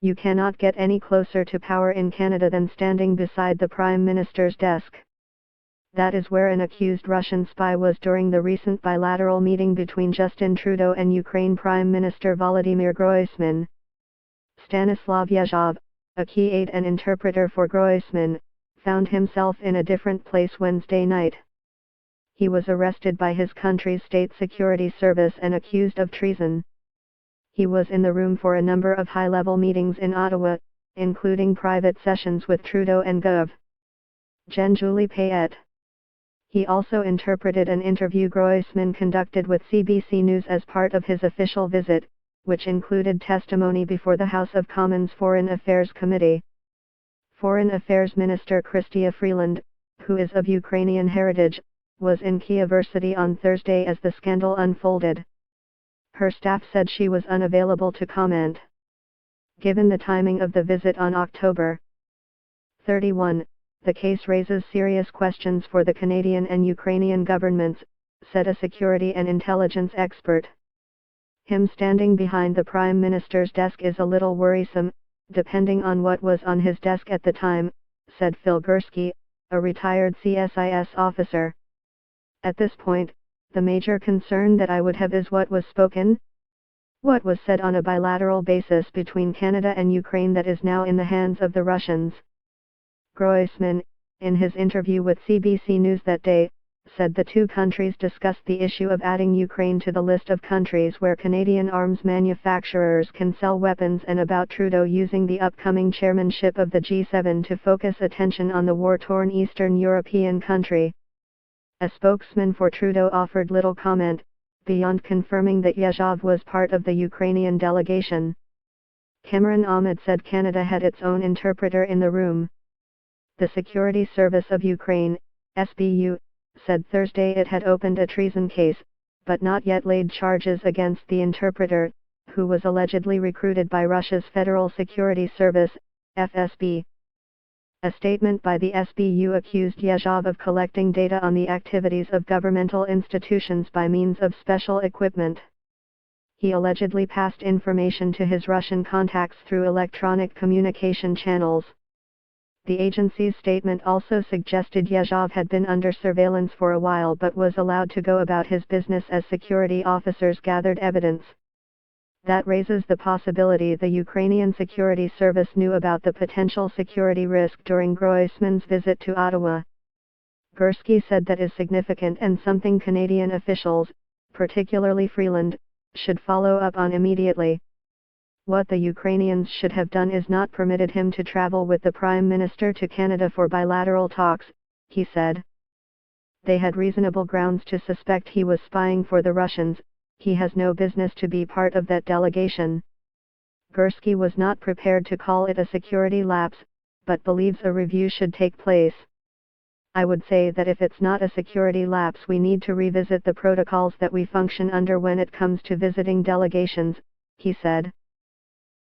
You cannot get any closer to power in Canada than standing beside the Prime Minister's desk. That is where an accused Russian spy was during the recent bilateral meeting between Justin Trudeau and Ukraine Prime Minister Volodymyr Groysman. Stanislav Yezhov, a key aide and interpreter for Groysman, found himself in a different place Wednesday night. He was arrested by his country's state security service and accused of treason. He was in the room for a number of high-level meetings in Ottawa, including private sessions with Trudeau and Gov. Jean-Julie Payette. He also interpreted an interview Groysman conducted with CBC News as part of his official visit, which included testimony before the House of Commons Foreign Affairs Committee. Foreign Affairs Minister Chrystia Freeland, who is of Ukrainian heritage, was in Kyiv City on Thursday as the scandal unfolded. Her staff said she was unavailable to comment. Given the timing of the visit on October 31, the case raises serious questions for the Canadian and Ukrainian governments, said a security and intelligence expert. Him standing behind the Prime Minister's desk is a little worrisome, depending on what was on his desk at the time, said Yury Gursky, a retired CSIS officer. At this point, the major concern that I would have is what was spoken? What was said on a bilateral basis between Canada and Ukraine that is now in the hands of the Russians? Groysman, in his interview with CBC News that day, said the two countries discussed the issue of adding Ukraine to the list of countries where Canadian arms manufacturers can sell weapons and about Trudeau using the upcoming chairmanship of the G7 to focus attention on the war-torn Eastern European country. A spokesman for Trudeau offered little comment, beyond confirming that Yezhov was part of the Ukrainian delegation. Cameron Ahmed said Canada had its own interpreter in the room. The Security Service of Ukraine, SBU, said Thursday it had opened a treason case, but not yet laid charges against the interpreter, who was allegedly recruited by Russia's Federal Security Service, FSB. A statement by the SBU accused Yezhov of collecting data on the activities of governmental institutions by means of special equipment. He allegedly passed information to his Russian contacts through electronic communication channels. The agency's statement also suggested Yezhov had been under surveillance for a while but was allowed to go about his business as security officers gathered evidence. That raises the possibility the Ukrainian Security Service knew about the potential security risk during Groysman's visit to Ottawa. Gursky said that is significant and something Canadian officials, particularly Freeland, should follow up on immediately. What the Ukrainians should have done is not permitted him to travel with the Prime Minister to Canada for bilateral talks, he said. They had reasonable grounds to suspect he was spying for the Russians. He has no business to be part of that delegation. Gursky was not prepared to call it a security lapse, but believes a review should take place. I would say that if it's not a security lapse, we need to revisit the protocols that we function under when it comes to visiting delegations, he said.